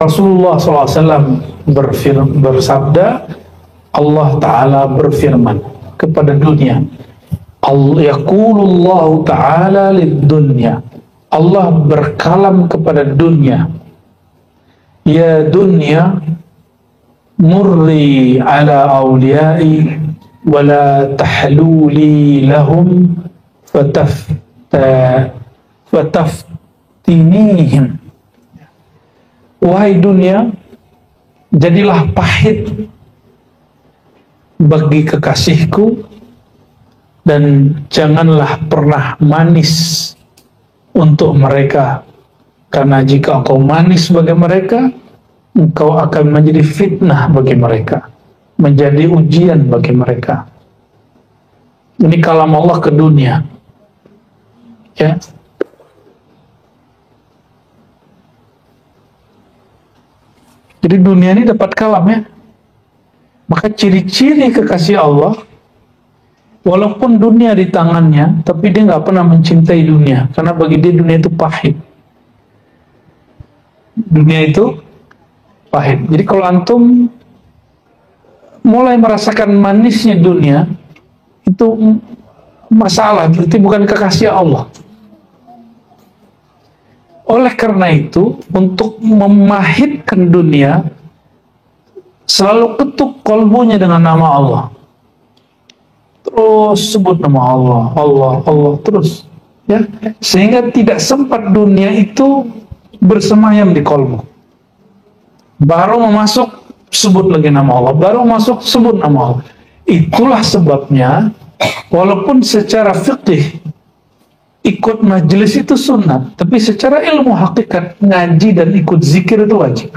Rasulullah SAW bersabda, Allah Ta'ala berfirman kepada dunia, Yaqulullahu Ta'ala lid-dunya, Allah berkalam kepada dunia, ya dunya murri ala awliyai wala tahluli lahum fataftinihim. Wahai dunia, jadilah pahit bagi kekasihku dan janganlah pernah manis untuk mereka, karena jika engkau manis bagi mereka, engkau akan menjadi fitnah bagi mereka, menjadi ujian bagi mereka. Ini kalam Allah ke dunia, ya. Jadi dunia ini dapat kalam, ya. Maka ciri-ciri kekasih Allah, walaupun dunia di tangannya, tapi dia nggak pernah mencintai dunia, karena bagi dia dunia itu pahit. Dunia itu pahit. Jadi kalau antum mulai merasakan manisnya dunia, itu masalah, berarti bukan kekasih Allah. Oleh karena itu, untuk memahitkan dunia, selalu ketuk kolbunya dengan nama Allah. Terus sebut nama Allah, Allah, Allah, terus. Ya, sehingga tidak sempat dunia itu bersemayam di kolbu. Baru masuk, sebut lagi nama Allah. Baru masuk, sebut nama Allah. Itulah sebabnya, walaupun secara fikih ikut majelis itu sunat, tapi secara ilmu hakikat ngaji dan ikut zikir itu wajib.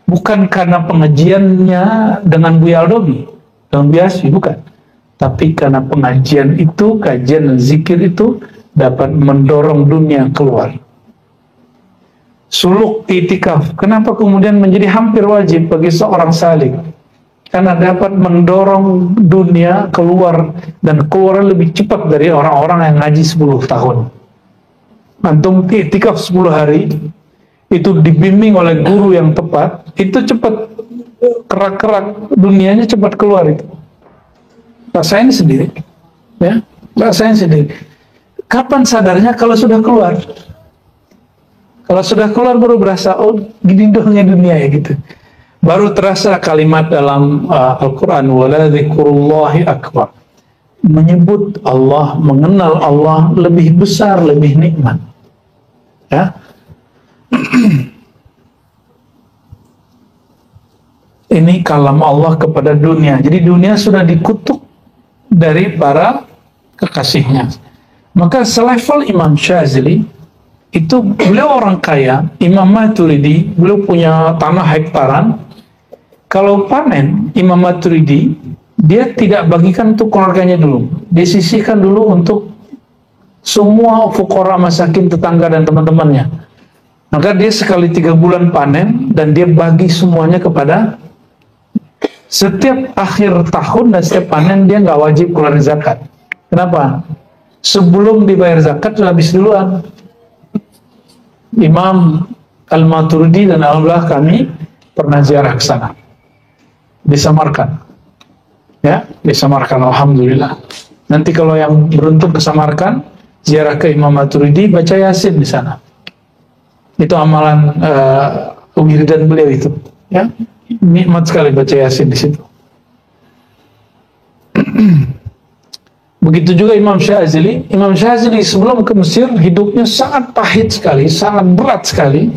Bukan karena pengajiannya dengan Buya Aldobi, dengan biasa, bukan. Tapi karena pengajian itu, kajian dan zikir itu dapat mendorong dunia keluar. Suluk itikaf, kenapa kemudian menjadi hampir wajib bagi seorang salik? Karena dapat mendorong dunia keluar, dan keluar lebih cepat dari orang-orang yang ngaji 10 tahun. Antum itikaf 10 hari, itu dibimbing oleh guru yang tepat, itu cepat, kerak-kerak dunianya cepat keluar itu. Rasain sendiri, ya, rasain sendiri. Kapan sadarnya? Kalau sudah keluar. Kalau sudah keluar baru berasa, oh gini doangnya dunia ya gitu. Baru terasa kalimat dalam Al-Quran, wala dzikrullahi akbar. Menyebut Allah, mengenal Allah lebih besar, lebih nikmat. Ya. Ini kalam Allah kepada dunia. Jadi dunia sudah dikutuk dari para kekasihnya. Maka selevel Imam Syazili, itu beliau orang kaya, Imam Maturidi, beliau punya tanah hektaran. Kalau panen, Imam Maturidi, dia tidak bagikan untuk keluarganya dulu. Dia sisihkan dulu untuk semua fuqara masakin, tetangga dan teman-temannya. Maka dia sekali 3 bulan panen, dan dia bagi semuanya kepada, setiap akhir tahun dan setiap panen dia nggak wajib keluar zakat. Kenapa? Sebelum dibayar zakat sudah habis duluan. Imam Al-Maturidi dan alhamdulillah kami pernah ziarah ke sana. Di Samarkand. Ya, di Samarkand, alhamdulillah. Nanti kalau yang beruntung ke Samarkand, ziarah ke Imam Maturidi, baca Yasin di sana. Itu amalan wiridan beliau itu, ya. Nikmat sekali baca Yasin di situ. Begitu juga Imam Syazili. Imam Syazili sebelum ke Mesir hidupnya sangat pahit sekali, sangat berat sekali.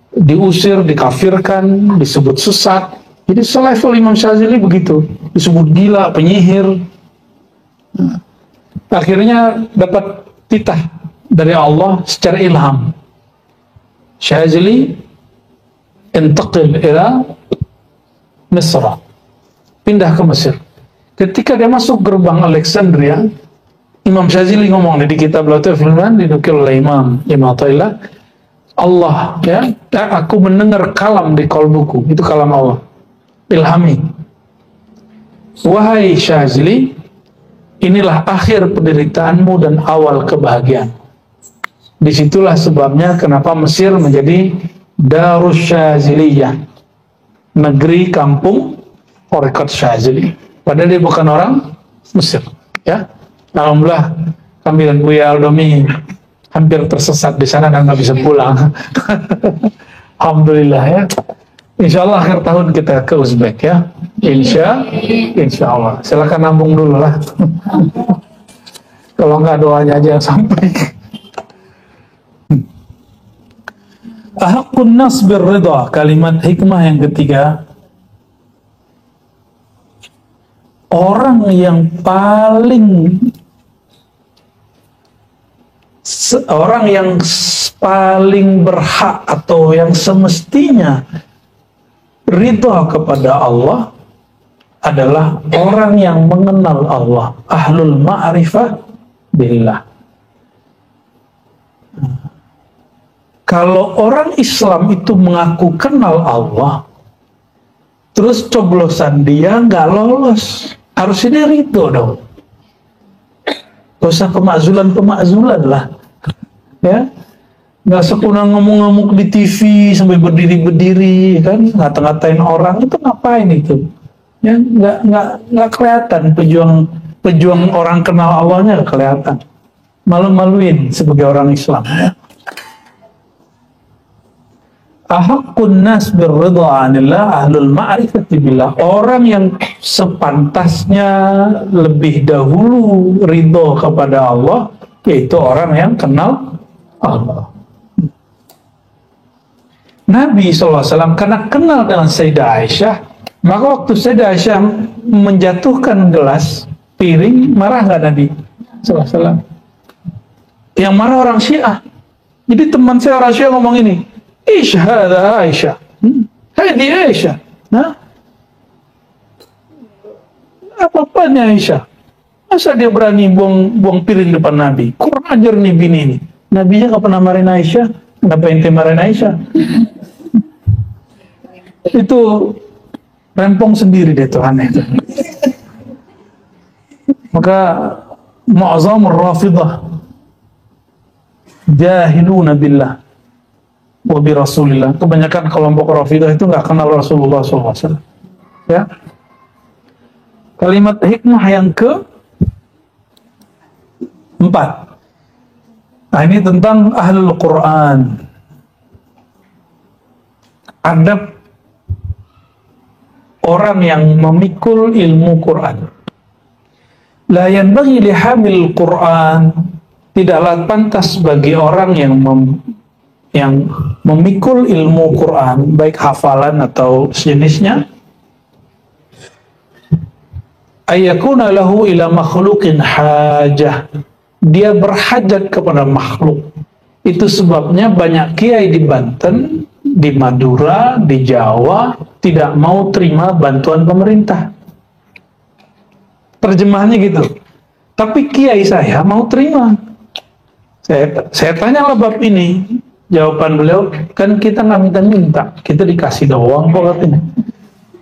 Diusir, dikafirkan, disebut sesat. Jadi selevel Imam Syazili begitu, disebut gila, penyihir. Akhirnya dapat titah dari Allah secara ilham. Syazili intaqil ila Misra, pindah ke Mesir. Ketika dia masuk gerbang Alexandria, Imam Syazili ngomong di kitab Latif Firman, dinukil oleh Imam Athaillah, Allah, ya, aku mendengar kalam di kolbuku, itu kalam Allah, ilhami. Wahai Syazili, inilah akhir penderitaanmu dan awal kebahagiaan. Disitulah sebabnya kenapa Mesir menjadi Darus Syaziliyah, negeri kampung Tarekat Syazili. Padahal dia bukan orang Mesir, ya. Alhamdulillah kami dan Buya Aldomi hampir tersesat di sana dan nggak bisa pulang. Alhamdulillah, ya. Insya Allah akhir tahun kita ke Uzbek, ya. Insya Allah. Silakan nambung dulu lah. Kalau nggak doanya aja yang sampai. Ahakun nas birridha, kalimat hikmah yang ketiga. Orang yang paling berhak atau yang semestinya ridha kepada Allah adalah orang yang mengenal Allah, ahlul ma'rifah billah. Kalau orang Islam itu mengaku kenal Allah, terus coblosan dia nggak lolos, harusnya ridho dong. Gak usah pemakzulan lah, ya. Nggak sekunang ngomong-ngomong di TV sampai berdiri-berdiri, kan, ngata-ngatain orang, itu ngapain itu? Ya, nggak kelihatan pejuang orang kenal Allahnya, nggak kelihatan. Malu-maluin sebagai orang Islam, ya. Ahakun nas birridha anillah ahlul ma'rifati billah, orang yang sepantasnya lebih dahulu ridho kepada Allah yaitu orang yang kenal Allah. Nabi SAW karena kenal dengan Sayyidah Aisyah, maka waktu Sayyidah Aisyah menjatuhkan gelas piring, marah nggak Nabi SAW? Yang marah orang Syiah. Jadi teman saya orang Syiah ngomong ini, Ishhada Aisyah, Hadi Aisyah, nah, apa-apanya Aisyah? Masa dia berani buang piring depan Nabi? Kurang ajar nih bini ini. Nabinya nggak pernah marahin Aisyah, kenapa ente marahin Aisyah? Itu rempong sendiri deh Tuhan itu. Maka mu'azzamur rafidah jahiluna billah wabi Rasulillah. Kebanyakan kelompok Rafidah itu nggak kenal Rasulullah SAW. Ya. Kalimat hikmah yang ke-4. Nah, ini tentang ahlul Quran. Adab orang yang memikul ilmu Quran. La yanbaghi lihamil Quran, tidaklah pantas bagi orang yang memikul ilmu Quran, baik hafalan atau sejenisnya, ayyakuna lahu ila makhluqin hajah, dia berhajat kepada makhluk. Itu sebabnya banyak kiai di Banten, di Madura, di Jawa tidak mau terima bantuan pemerintah. Terjemahannya gitu. Tapi kiai saya mau terima. Saya tanyalah bab ini. Jawaban beliau, kan kita nggak minta-minta, kita dikasih doang kok katanya.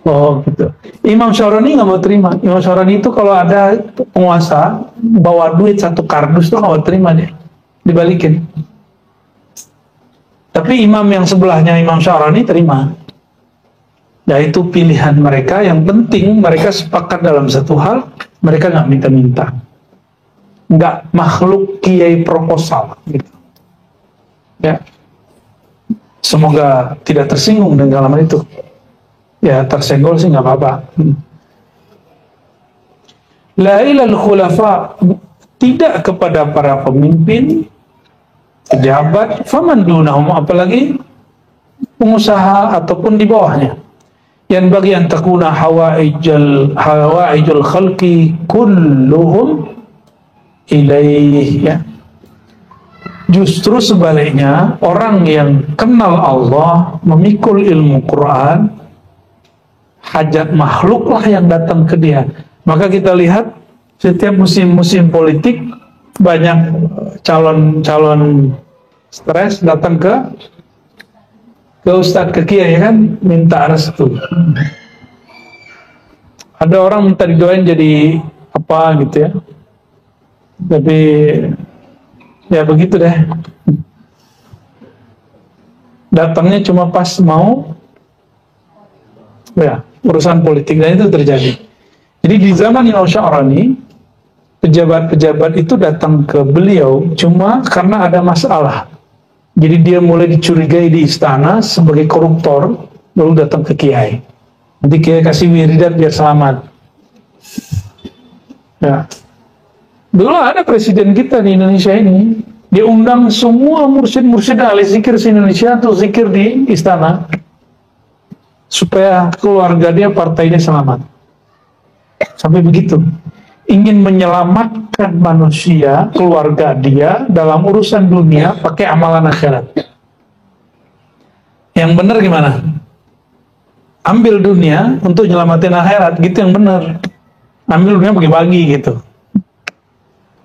Oh gitu. Imam Syarani nggak mau terima. Imam Syarani itu kalau ada penguasa bawa duit satu kardus tuh nggak mau terima dia, dibalikin. Tapi imam yang sebelahnya Imam Syarani terima. Yaitu pilihan mereka. Yang penting mereka sepakat dalam satu hal, mereka nggak minta-minta, nggak makhluk kiai proposal gitu. Ya. Semoga tidak tersinggung dengan kalimat itu. Ya, tersenggol sih nggak apa-apa. La ilal khulafa, tidak kepada para pemimpin, pejabat, faman dunahum, apalagi pengusaha ataupun di bawahnya. Yang bagian takuna hawaijul khalqi kulluhum ilaih, ya. Justru sebaliknya, orang yang kenal Allah, memikul ilmu Quran, hajat makhluklah yang datang ke dia. Maka kita lihat setiap musim-musim politik banyak calon-calon stres datang ke ustadz, ke kiai, kan, minta restu. Ada orang minta didoain jadi apa gitu ya. Tapi ya begitu deh. Datangnya cuma pas mau ya urusan politik, dan itu terjadi. Jadi di zaman Imam Sya'rani, pejabat-pejabat itu datang ke beliau cuma karena ada masalah. Jadi dia mulai dicurigai di istana sebagai koruptor, lalu datang ke kiai. Nanti kiai kasih wiridan biar selamat. Ya. Dulu ada presiden kita di Indonesia ini, dia undang semua mursyid-mursyid ahli zikir se-Indonesia untuk zikir di istana supaya keluarga dia, partainya selamat. Sampai begitu. Ingin menyelamatkan manusia, keluarga dia dalam urusan dunia pakai amalan akhirat. Yang benar gimana? Ambil dunia untuk nyelamatin akhirat, gitu yang benar. Ambil dunia bagi-bagi gitu.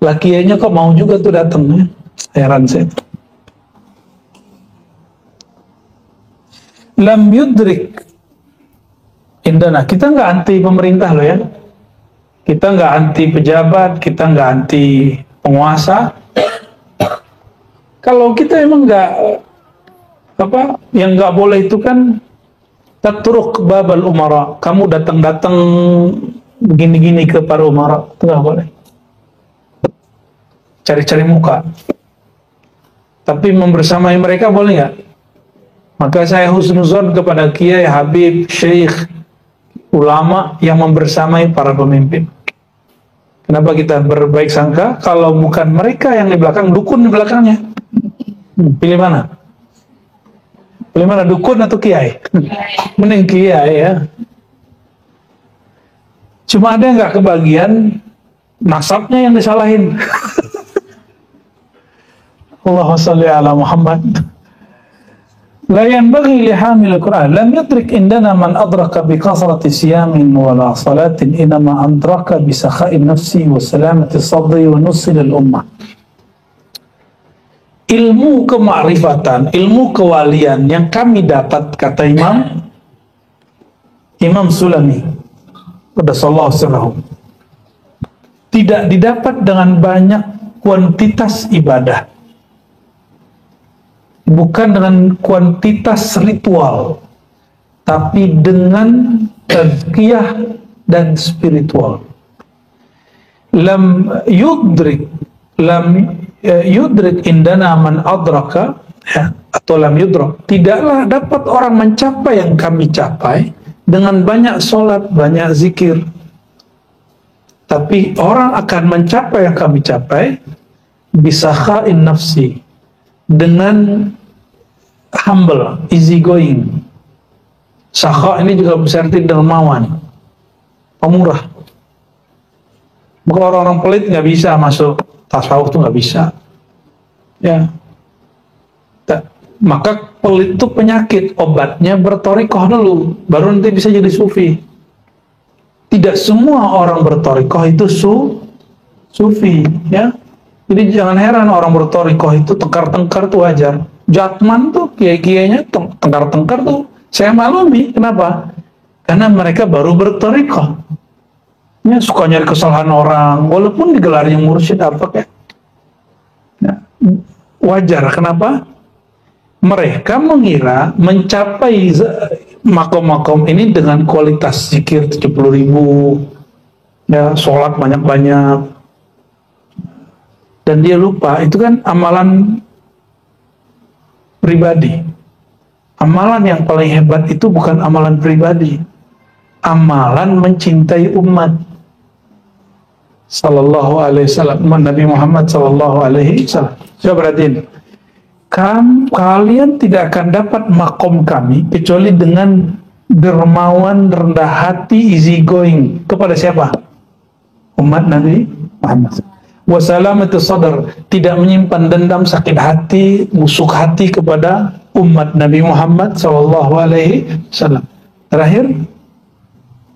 Lakianya kok mau juga tuh datang, ya? Heran saya. Lam yudrik indana. Kita nggak anti pemerintah loh ya. Kita nggak anti pejabat, kita nggak anti penguasa. Kalau kita emang nggak yang nggak boleh itu kan tatruk babal umara. Kamu datang-datang begini-gini ke para umara, itu nggak boleh. Cari-cari muka. Tapi membersamai mereka boleh nggak? Maka saya husnuzon kepada kiai, habib, syekh, ulama yang membersamai para pemimpin. Kenapa kita berbaik sangka? Kalau bukan mereka yang di belakang, dukun di belakangnya. Pilih mana? Pilih mana, dukun atau kiai? Mending kiai ya. Cuma ada yang nggak kebagian, nasabnya yang disalahin. Allahumma salli ala Muhammad. La yanbaghi li hamil al-Qur'an lam yudrik indana man adraka bi kasrati siyamin wala salatin, inama adraka bi sakha'i nafsi wa salamati sadri wa nusil al-ummah. Ilmu kemakrifatan, ilmu kewalian yang kami dapat, kata Imam Sulami qaddasallahu sirrahu, tidak didapat dengan banyak kuantitas ibadah, bukan dengan kuantitas ritual, tapi dengan tazkiyah dan spiritual. Lam yudrik indana man adraka, ya, atau lam yudrak, tidaklah dapat orang mencapai yang kami capai dengan banyak sholat, banyak zikir. Tapi orang akan mencapai yang kami capai bisa khain nafsi, dengan humble, easy going. Sakha ini juga bisa arti dermawan, pemurah. Maka orang-orang pelit nggak bisa masuk tasawuf, tuh nggak bisa. Ya, maka pelit itu penyakit, obatnya bertorikoh dulu, baru nanti bisa jadi sufi. Tidak semua orang bertorikoh itu sufi, ya. Jadi jangan heran orang bertorikoh itu tengkar-tengkar tuh wajar. Jatman tuh kiai-kiainya tengkar-tengkar tuh saya maklumi. Kenapa? Karena mereka baru bertorikoh. Ya, suka nyari kesalahan orang, walaupun digelarnya mursyid apa kayak. Ya, wajar. Kenapa? Mereka mengira mencapai makom-makom ini dengan kualitas zikir 70.000, ya, sholat banyak-banyak. Dan dia lupa, itu kan amalan pribadi. Amalan yang paling hebat itu bukan amalan pribadi. Amalan mencintai umat. Sallallahu alaihi wasallam, Nabi Muhammad sallallahu alaihi wasallam. Coba perhatiin. Kalian tidak akan dapat makom kami kecuali dengan dermawan, rendah hati, easy going. Kepada siapa? Umat Nabi Muhammad. Wasalamatu sadar, tidak menyimpan dendam, sakit hati, busuk hati kepada umat Nabi Muhammad sallallahu alaihi wasallam. Terakhir,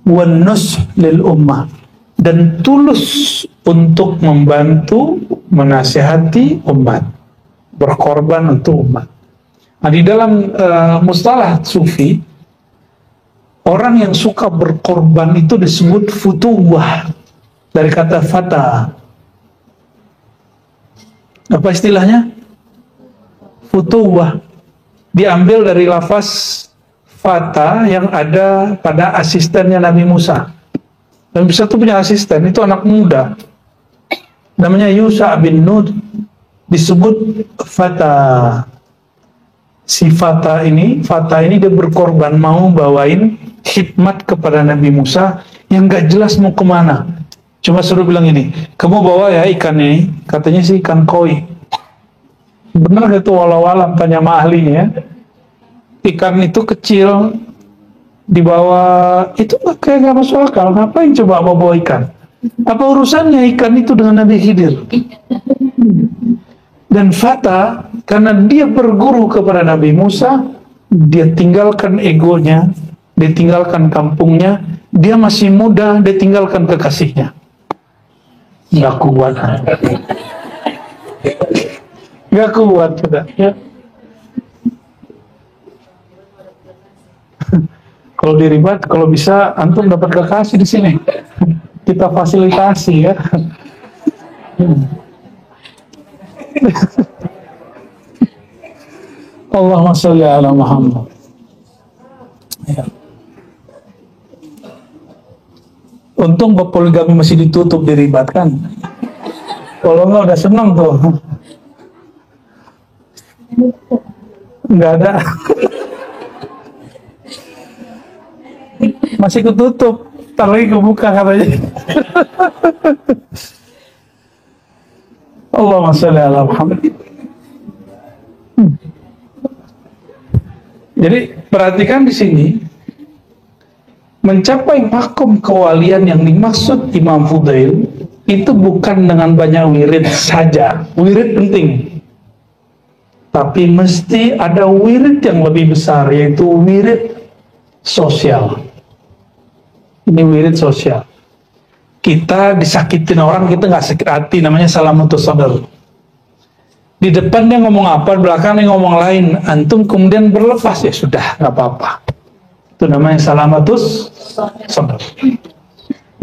wanus lil ummah, dan tulus untuk membantu, menasihati umat, berkorban untuk umat. Nah, di dalam mustalah sufi, orang yang suka berkorban itu disebut futuwah, dari kata fata. Apa istilahnya? Futuwah. diambil dari lafaz fata yang ada pada asistennya Nabi Musa. Nabi Musa itu punya asisten, itu anak muda, namanya Yusha bin Nun, disebut fata. Si fata ini dia berkorban mau bawain khidmat kepada Nabi Musa yang gak jelas mau kemana. Cuma suruh bilang ini, kamu bawa ya ikan ini, katanya sih ikan koi. Benar gak itu walau-walam, tanya sama ahlinya. Ikan itu kecil, dibawa, itu kayak gak masuk akal, ngapain coba bawa ikan? Apa urusannya ikan itu dengan Nabi Khidir? Dan fata, karena dia berguru kepada Nabi Musa, dia tinggalkan egonya, dia tinggalkan kampungnya, dia masih muda, dia tinggalkan kekasihnya. Nggak kuat. Nggak kuat sudah. Ya. Kalau diribat, kalau bisa antum dapat kekasih di sini. Kita fasilitasi ya. Allahumma sholli ala Muhammad. Ya. Untung poligami masih ditutup, diribatkan. Kalau enggak udah senang tuh. Enggak ada. Masih ketutup, ntar lagi kebuka katanya. Allahumma sholli ala Muhammad. Jadi perhatikan di sini, mencapai makom kewalian yang dimaksud Imam Fudail itu bukan dengan banyak wirid saja. Wirid penting, tapi mesti ada wirid yang lebih besar, yaitu wirid sosial. Ini wirid sosial. Kita disakitin orang, kita nggak sakit hati, namanya salamatus sadar. Di depan dia ngomong apa, di belakang dia ngomong lain, antum kemudian berlepas, ya sudah, nggak apa-apa. Itu namanya salamatus sadar.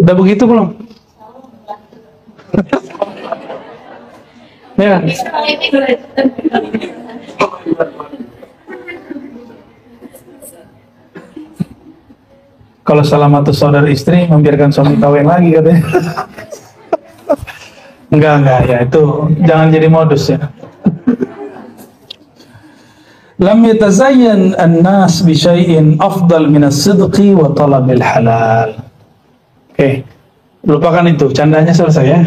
Udah begitu belum? Ya. Kalau salamatus saudara istri, membiarkan suami kawin lagi katanya. Enggak ya, itu jangan jadi modus ya. Lam yatazayyan an-nas bi syai'in afdal min as-sidqi wa talabil halal. Oke. Lupakan itu, candanya selesai ya.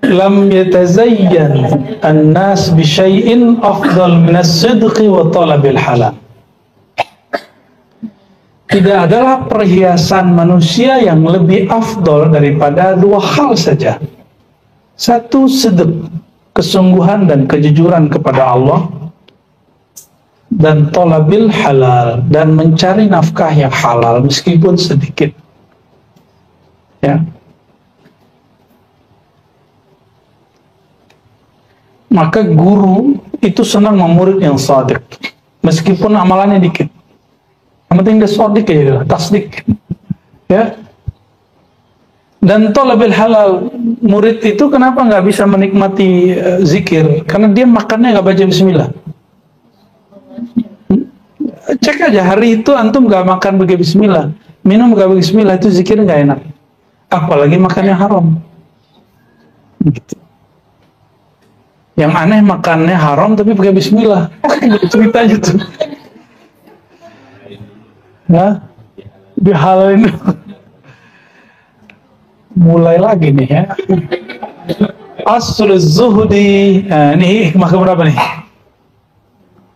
Lam yatazayyan an-nas bi syai'in afdal min as-sidqi wa talabil halal. Tidak adalah perhiasan manusia yang lebih afdol daripada dua hal saja. Satu, sidq, kesungguhan dan kejujuran kepada Allah, dan talabil halal, dan mencari nafkah yang halal meskipun sedikit. Ya. Maka guru itu senang memurid yang shadiq, meskipun amalannya dikit. Yang penting dia shadiq aja, tasdik. Ya. Dan talabil halal, murid itu kenapa nggak bisa menikmati zikir? Karena dia makannya nggak baca bismillah. Cek aja, hari itu antum nggak makan pakai bismillah, minum nggak pakai bismillah, itu zikir nggak enak. Apalagi makannya haram. Gitu. Yang aneh makannya haram tapi pakai bismillah. Ceritanya tuh. Ya, dihalalin. Mulai lagi nih ya. Aslul zuhdi. Nah, ini hikmah keberapa nih?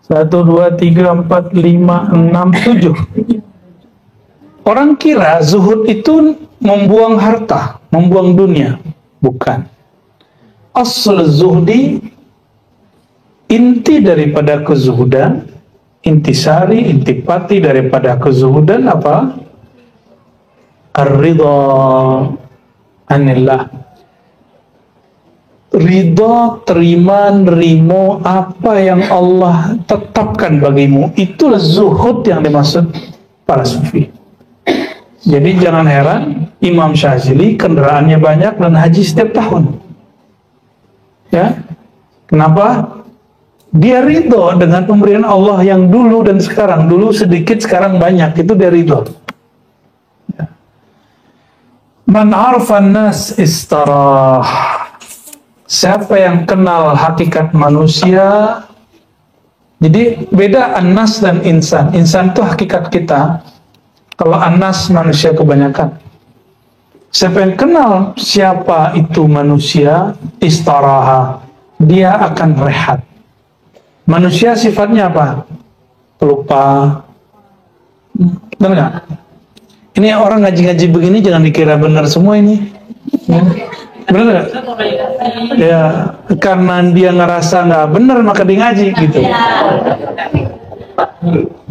1, 2, 3, 4, 5, 6, 7. Orang kira zuhud itu membuang harta, membuang dunia. Bukan. Aslul zuhdi, inti daripada kezuhudan, intisari, intipati daripada kezuhudan apa? Ar-ridha anillah. Ridha, terima, nerimo apa yang Allah tetapkan bagimu. Itulah zuhud yang dimaksud para sufi. Jadi jangan heran Imam Syazili kendaraannya banyak dan haji setiap tahun. Ya. Kenapa? Dia ridho dengan pemberian Allah yang dulu dan sekarang. Dulu sedikit, sekarang banyak. Itu dia ridho. Man arfan nas istarah. Siapa yang kenal hakikat manusia. Jadi beda an-nas dan insan. Insan itu hakikat kita. Kalau an-nas manusia kebanyakan. Siapa yang kenal siapa itu manusia, istaraha, dia akan rehat. Manusia sifatnya apa? Pelupa. Benar nggak? Ini orang ngaji-ngaji begini jangan dikira benar semua ini. Benar nggak? Ya, karena dia ngerasa nggak benar maka dia ngaji gitu.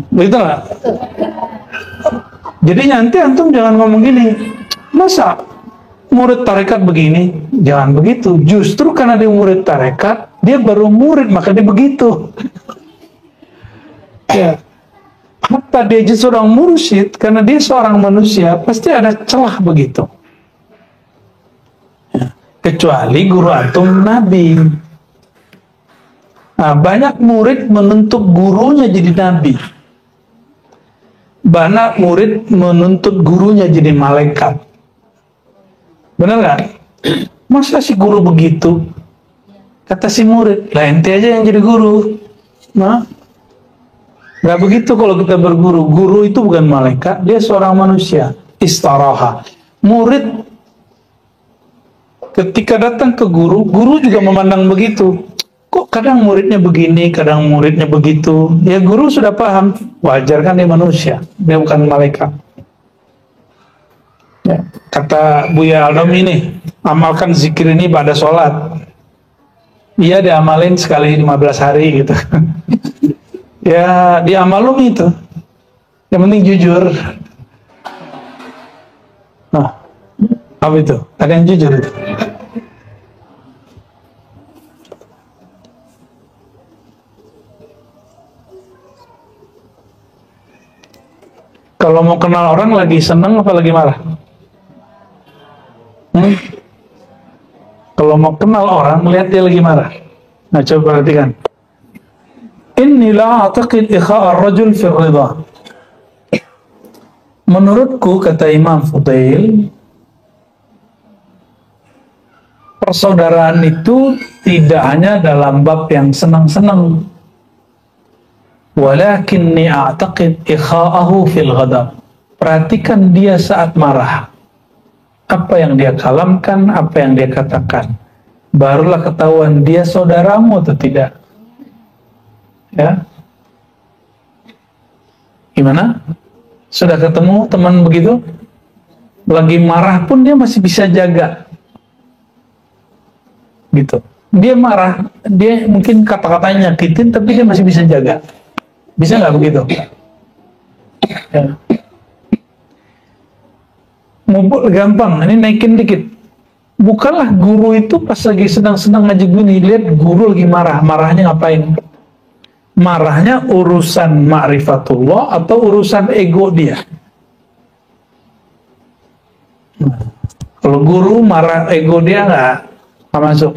Begitu nggak? Jadi nanti antum jangan ngomong gini. Masa murid tarekat begini? Jangan begitu. Justru karena dia murid tarekat, dia baru murid, maka dia begitu. Ya. Hatta dia jadi seorang mursyid, karena dia seorang manusia, pasti ada celah begitu. Ya. Kecuali guru antum nabi. Nah, banyak murid menuntut gurunya jadi nabi. Banyak murid menuntut gurunya jadi malaikat. Benar nggak? Masa si guru begitu? Kata si murid, lah ente aja yang jadi guru. Nah, nggak begitu kalau kita berguru. Guru itu bukan malaikat, dia seorang manusia. Istaraha. Murid ketika datang ke guru, guru juga memandang begitu. Kok kadang muridnya begini, kadang muridnya begitu. Ya guru sudah paham, wajar kan dia manusia, dia bukan malaikat. Ya, kata Buya Aldam ini, amalkan zikir ini pada sholat. Iya diamalin sekali 15 hari gitu. Ya diamalum itu. Yang penting jujur. Nah, apa itu? Ada yang jujur itu? Kalau mau kenal orang lagi seneng apa lagi marah? Kalau mau kenal orang, lihat dia lagi marah. Nah, coba perhatikan. Inni la a'taqid ikha'a ar-rajul fi ridha. Menurutku, kata Imam Fudail, persaudaraan itu tidak hanya dalam bab yang senang-senang. Walakinni a'taqid ikha'ahu fil ghadab. Perhatikan dia saat marah. Apa yang dia kalamkan, apa yang dia katakan. Barulah ketahuan dia saudaramu atau tidak. Ya. Gimana? Sudah ketemu teman begitu? Lagi marah pun dia masih bisa jaga. Gitu. Dia marah, dia mungkin kata-katanya nyakitin, tapi dia masih bisa jaga. Bisa nggak begitu? Ya. Gampang, ini naikin dikit. Bukanlah guru itu pas lagi sedang-sedang ngaji gini, lihat guru lagi marah, marahnya ngapain? Marahnya urusan ma'rifatullah atau urusan ego dia? Kalau guru marah ego dia nggak masuk,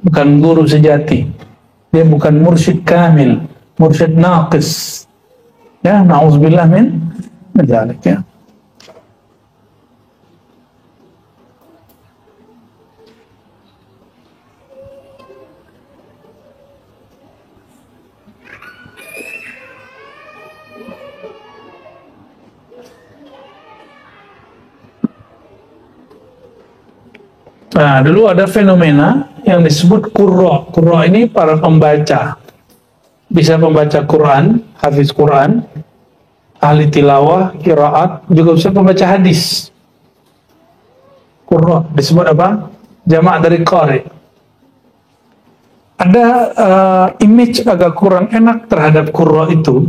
bukan guru sejati. Dia bukan mursyid kamil, mursyid naqis. Ya, na'udzubillah min dzalik ya. Nah, dulu ada fenomena yang disebut qurra. Qurra ini para pembaca. Bisa membaca Quran, hafiz Quran, ahli tilawah, qiraat, juga bisa pembaca hadis. Qurra disebut apa? Jamak dari qari. Ada image agak kurang enak terhadap qurra itu.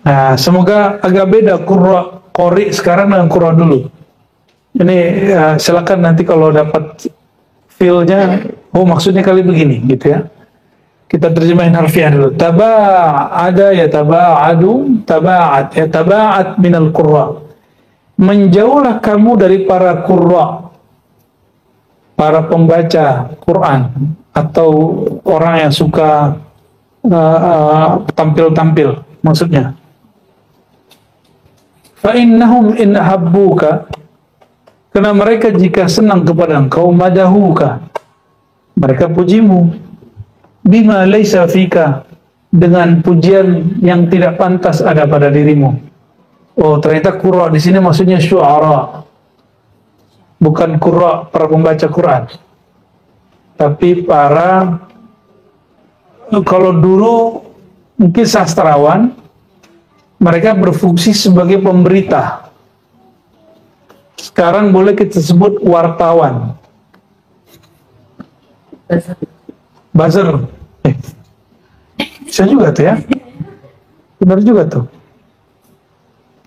Nah, semoga agak beda qurra qari sekarang dengan qurra dulu. Ini silakan nanti kalau dapat feel-nya, oh maksudnya kali begini gitu ya. Kita terjemahin harfiah dulu. Taba'ada ya taba'adu, taba'at ya taba'at minal qurra. Menjauhlah kamu dari para qurra. para pembaca Quran atau orang yang suka tampil-tampil, maksudnya. Fa innahum in habbuka, karena mereka jika senang kepada engkau, madahuka, mereka pujimu, bima laisa fika, dengan pujian yang tidak pantas ada pada dirimu. Oh, ternyata qurra di sini maksudnya syu'ara, bukan qurra para pembaca Quran, tapi para, kalau dulu mungkin sastrawan, mereka berfungsi sebagai pemberita. Sekarang boleh kita sebut wartawan. Buzzer. Bisa juga tuh ya. Benar juga tuh.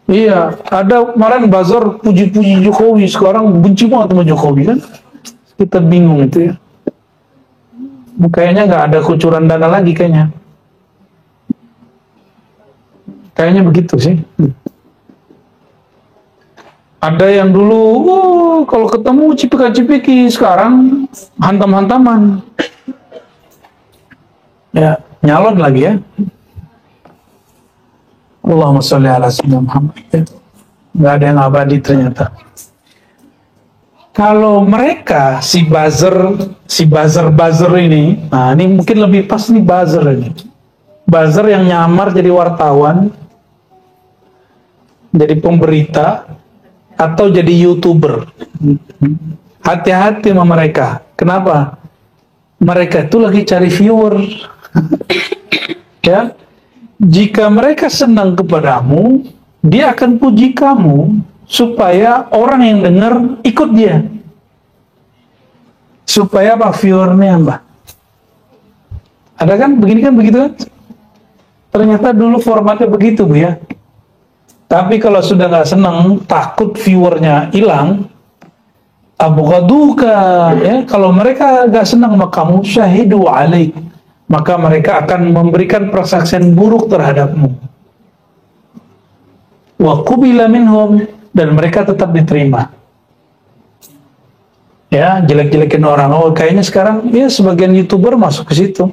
Iya, ada kemarin buzzer puji-puji Jokowi, sekarang benci banget sama Jokowi kan. Kita bingung itu ya. Kayaknya nggak ada kucuran dana lagi kayaknya. Kayaknya begitu sih. Ada yang dulu, kalau ketemu cipika-cipiki, sekarang hantam-hantaman. Ya, nyalon lagi ya. Allahumma sholli ala sayyidina Muhammad. Nggak ada yang abadi ternyata. Kalau mereka si buzzer ini, nah ini mungkin lebih pas nih buzzer ini. Buzzer yang nyamar jadi wartawan, jadi pemberita, atau jadi YouTuber. Hati-hati sama mereka. Kenapa? Mereka itu lagi cari viewer. Ya, jika mereka senang kepadamu, dia akan puji kamu supaya orang yang dengar ikut dia. Supaya apa? Viewernya mbak. Ada kan? Begini kan? Begitu kan? Ternyata dulu formatnya begitu Bu ya. Tapi kalau sudah nggak senang, takut viewernya hilang, abghaduka, ya, kalau mereka nggak senang sama kamu, syahidu alaik, maka mereka akan memberikan persaksian buruk terhadapmu. Wa qubila minhum, dan mereka tetap diterima. Ya, jelek-jelekin orang. Oh, kayaknya sekarang ya sebagian YouTuber masuk ke situ.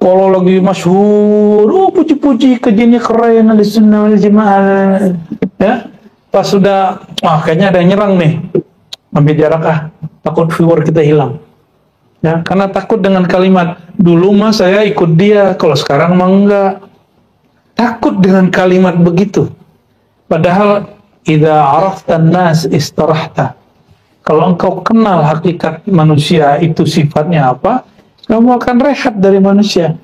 Kalau lagi masyhur, oh puji-puji kerjanya keren, Ahlussunnah wal Jamaah. Ya, pas sudah, kayaknya ada yang nyerang nih, ambil jarak takut viewer kita hilang. Ya, karena takut dengan kalimat, dulu mah saya ikut dia, kalau sekarang mah enggak. Takut dengan kalimat begitu. Padahal, idza araftan nas istarahta. Kalau engkau kenal hakikat manusia itu sifatnya apa, kamu akan rehat dari manusia.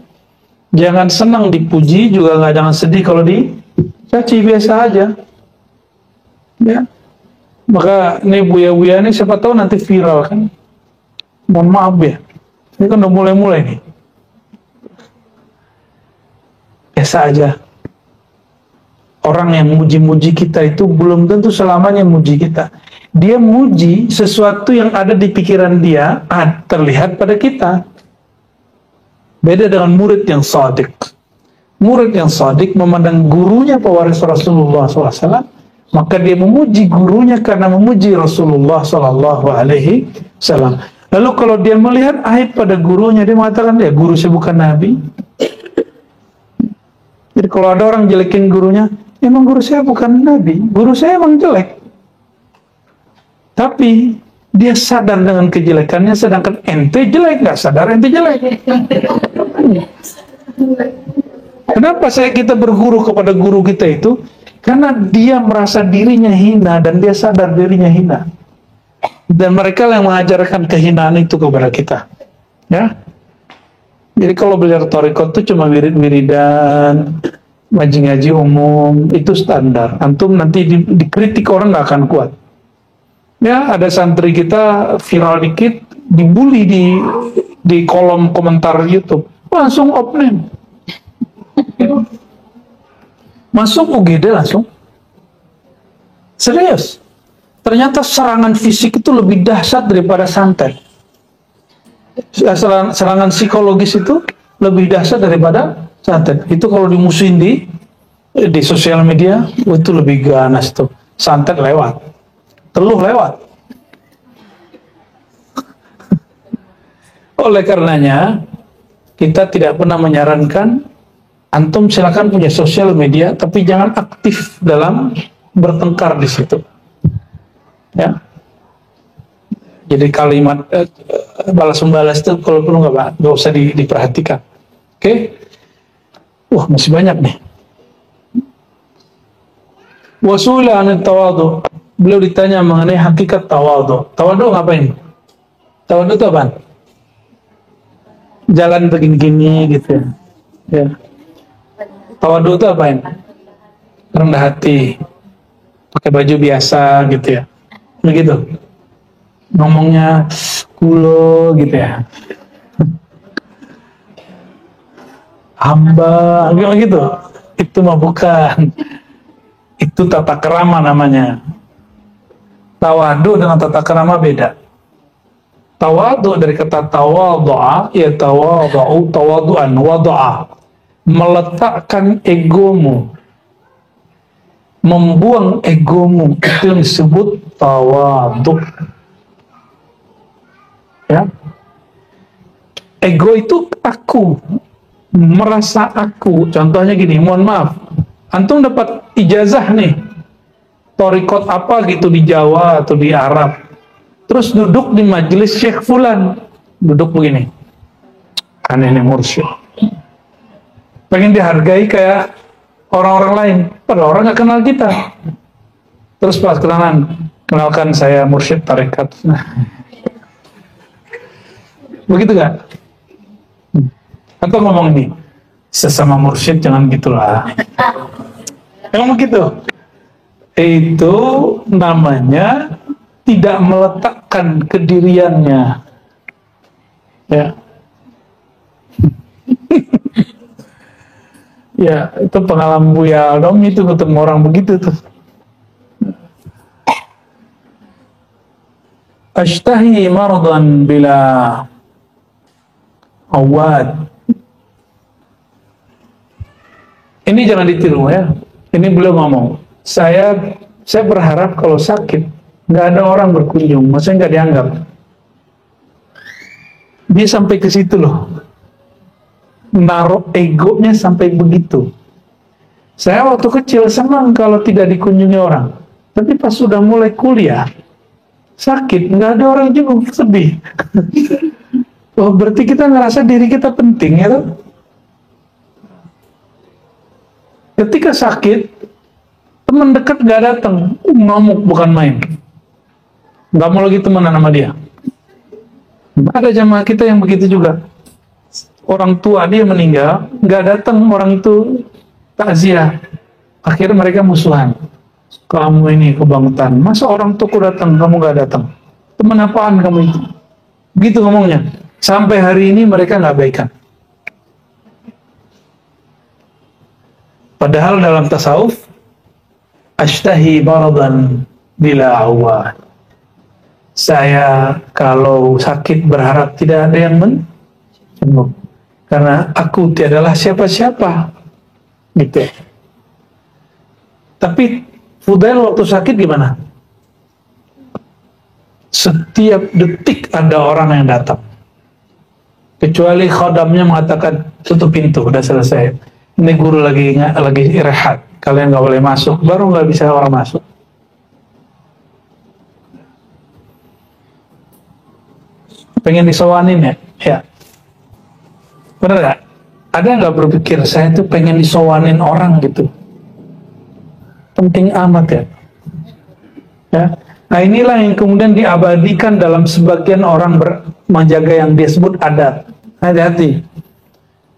Jangan senang dipuji, juga jangan sedih kalau dicaci, biasa aja. Ya. Maka ini buya-buya ini siapa tahu nanti viral kan. Mohon maaf ya. Ini kan udah mulai-mulai nih. Biasa aja. Orang yang muji-muji kita itu belum tentu selamanya muji kita. Dia muji sesuatu yang ada di pikiran dia, terlihat pada kita. Beda dengan murid yang shadiq. Murid yang shadiq memandang gurunya pewaris Rasulullah SAW, maka dia memuji gurunya karena memuji Rasulullah SAW. Lalu kalau dia melihat aib pada gurunya, dia mengatakan, ya guru saya bukan Nabi. Jadi kalau ada orang jelekin gurunya, emang guru saya bukan Nabi, guru saya emang jelek. Tapi dia sadar dengan kejelekannya, sedangkan ente jelek, nggak sadar ente jelek. Kenapa kita berguru kepada guru kita itu? Karena dia merasa dirinya hina dan dia sadar dirinya hina. Dan mereka yang mengajarkan kehinaan itu kepada kita. Ya. Jadi kalau belajar thariqat itu cuma wirid-wiridan, ngaji-ngaji umum, itu standar. Antum nanti dikritik orang nggak akan kuat. Ya, ada santri kita viral dikit, dibully di kolom komentar YouTube, langsung off name. Masuk UGD langsung. Serius. Ternyata serangan fisik itu lebih dahsyat daripada santet. Serangan psikologis itu lebih dahsyat daripada santet. Itu kalau dimusuhin di sosial media, itu lebih ganas tuh. Santet lewat. Teluh lewat. oleh karenanya kita tidak pernah menyarankan antum silakan punya sosial media, tapi jangan aktif dalam bertengkar di situ. Ya. Jadi kalimat balas membalas itu kalau perlu nggak usah diperhatikan. Oke? Wah, masih banyak nih. Wasula an tawadu. Beliau ditanya mengenai hakikat tawadu. Tawadu ngapain? Tawadu itu apa? Jalan begini-gini gitu ya. Ya. Tawadu itu apain? Rendah hati, pakai baju biasa gitu ya, begitu. Ngomongnya kulo gitu ya, hamba gitu. Itu mah bukan. Itu tata kerama namanya. Tawadu dengan tata kerama beda. Tawadu dari kata tawadhu'a, ya tawadhu'u tawadu'an, wadhu'a, meletakkan egomu, membuang egomu, itu yang disebut tawadhu. Ya, ego itu aku, merasa aku. Contohnya gini, mohon maaf, antum dapat ijazah nih, thariqat apa gitu di Jawa atau di Arab, terus duduk di majelis Syekh Fulan, duduk begini, aneh nih mursyid, pengen dihargai kayak orang-orang lain, padahal orang nggak kenal kita. Terus pas kenalkan saya mursyid tarekat. Begitu gak? Atau ngomong nih, sesama mursyid jangan gitulah. Emang begitu? Itu namanya tidak meletakkan kediriannya. Ya. Ya, itu pengalaman Buya Aldomi itu ketemu orang begitu tuh. Ashtahi mardan bila awad. Ini jangan ditiru ya. Ini belum ngomong. Saya berharap kalau sakit nggak ada orang berkunjung, maksudnya nggak dianggap. Dia sampai ke situ loh. Naruh egonya sampai begitu. Saya waktu kecil senang kalau tidak dikunjungi orang, tapi pas sudah mulai kuliah sakit nggak ada orang jenguk, sedih. Oh, berarti kita ngerasa diri kita penting ya kan? Ketika sakit teman dekat nggak datang, ngamuk bukan main, nggak mau lagi temenan sama dia. Ada jamaah kita yang begitu juga. Orang tua dia meninggal, nggak datang orang itu takziah. Akhirnya mereka musuhan. Kamu ini kebangetan. Masa orang tuaku datang, kamu nggak datang? Teman apaan kamu itu? Begitu ngomongnya. Sampai hari ini mereka nggak baikan. Padahal dalam tasawuf, ashtahi baradan bila awad. Saya kalau sakit berharap tidak ada yang menjenguk. Karena aku tiadalah siapa-siapa, gitu. Tapi Fudail waktu sakit gimana? Setiap detik ada orang yang datang. Kecuali khodamnya mengatakan tutup pintu, udah selesai. Ini guru lagi rehat, kalian nggak boleh masuk, baru nggak bisa orang masuk. Pengen disowanin ya? Ya. Bener gak? Ada nggak berpikir saya tuh pengen disowanin orang gitu? Penting amat ya. Ya. Nah inilah yang kemudian diabadikan dalam sebagian orang menjaga yang dia sebut adat. Hati-hati.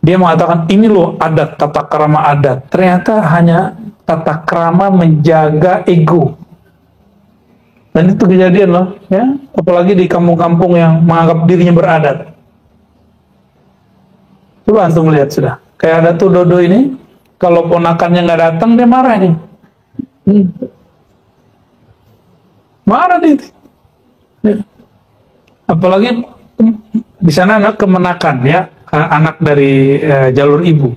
Dia mengatakan ini loh adat, tata krama adat. Ternyata hanya tata krama menjaga ego. Dan itu kejadian loh, ya. Apalagi di kampung-kampung yang menganggap dirinya beradat. Coba antum lihat sudah. Kayak ada tuh Dodo ini, kalau ponakannya nggak datang dia marah nih. Marah dia. Ya. Apalagi di sana anak kemenakan ya, anak dari jalur ibu.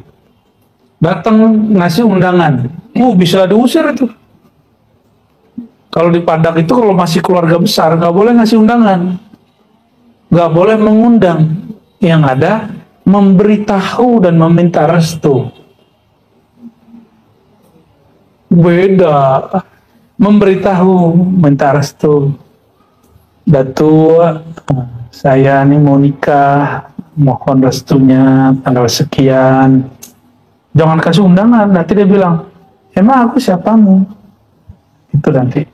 Datang ngasih undangan. Bisa diusir itu. Kalau di Padang itu kalau masih keluarga besar nggak boleh ngasih undangan, nggak boleh mengundang. Yang ada memberitahu dan meminta restu. Beda. Memberitahu, minta restu. Datuk, saya ini mau nikah, mohon restunya tanggal sekian. Jangan kasih undangan, nanti dia bilang, emang aku siapamu? Itu nanti.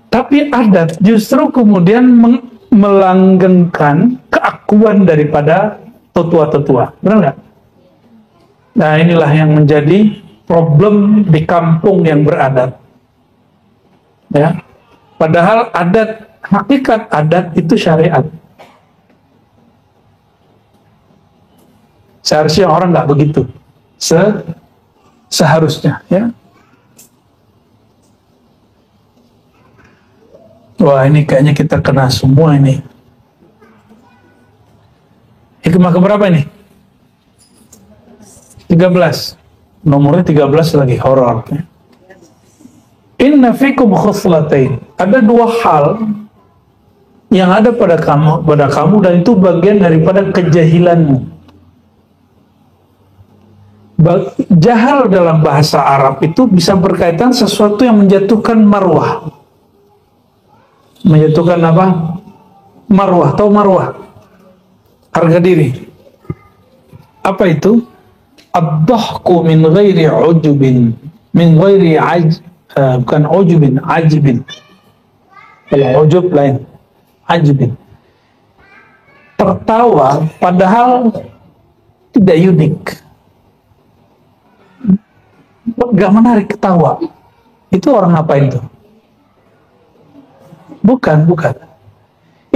Tapi adat justru kemudian melanggengkan keakuan daripada tetua-tetua. Benar nggak? Nah, inilah yang menjadi problem di kampung yang beradat. Ya. Padahal adat, hakikat adat itu syariat. Seharusnya orang nggak begitu. Seharusnya, ya. Wah, ini kayaknya kita kena semua ini. Hikmah keberapa ini? 13. Nomornya 13 lagi, horor. Inna fikum khoslatain. Ada dua hal yang ada pada kamu dan itu bagian daripada kejahilanmu. Jahal dalam bahasa Arab itu bisa berkaitan sesuatu yang menjatuhkan marwah. Menjatuhkan apa? Marwah, tahu marwah? Harga diri. Apa itu? Ad-dhahku min ghairi ujubin, min ghairi bukan ujubin, ajibin. Kalau ujub lain, ajibin. Tertawa padahal tidak unik. Gak menarik ketawa. Itu orang ngapain tuh? Bukan.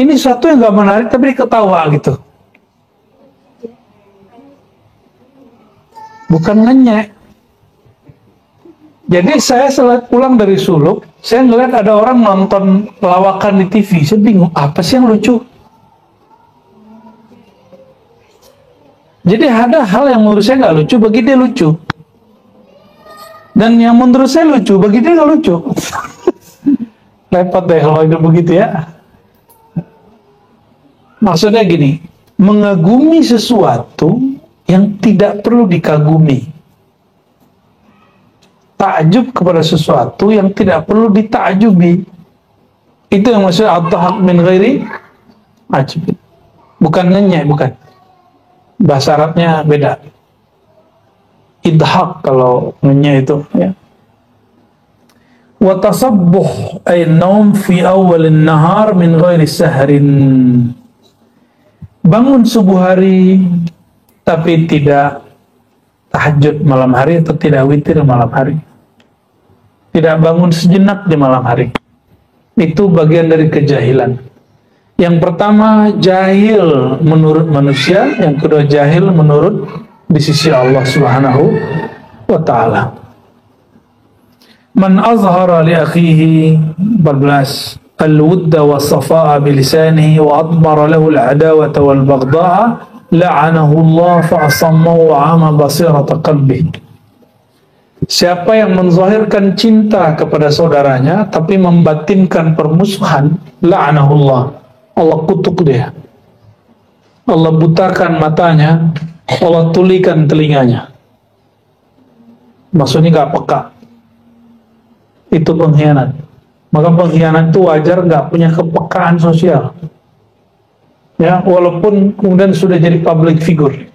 Ini sesuatu yang gak menarik tapi ketawa gitu. Bukan ngenyek. Jadi saya setelah pulang dari suluk, saya ngeliat ada orang nonton lawakan di TV. Saya bingung, apa sih yang lucu? Jadi ada hal yang menurut saya nggak lucu, bagi dia lucu. Dan yang menurut saya lucu, bagi dia nggak lucu. Repot deh kalau itu begitu ya. Maksudnya gini, mengagumi sesuatu yang tidak perlu dikagumi. Takjub kepada sesuatu yang tidak perlu ditakjubi. Itu yang maksudnya ad-dhahak min ghairi ajib. Bukan ngenyek, bukan. Bahasa Arabnya beda. Idhaq kalau ngenyek itu ya. Wa tasabbuh ay naum fi awalin nahar min ghairi sahrin. Bangun subuh hari tapi tidak tahajud malam hari atau tidak witir malam hari. Tidak bangun sejenak di malam hari. Itu bagian dari kejahilan. Yang pertama, jahil menurut manusia. Yang kedua, jahil menurut di sisi Allah Subhanahu wa ta'ala. Man azhara li akhihi 14 al-wudda wa safa'a bilisanihi wa admara lahu al-adawata wal baghdha'a la'anahu Allah fa'asammahu wa 'ama basirata qalbihi. Siapa yang menzahirkan cinta kepada saudaranya tapi membatinkan permusuhan, la'anahullah, Allah kutuk dia, Allah butakan matanya, Allah tulikan telinganya. Maksudnya gak peka. Itu pengkhianat. Maka pengkhianat itu wajar gak punya kepekaan sosial. Ya, walaupun kemudian sudah jadi public figure.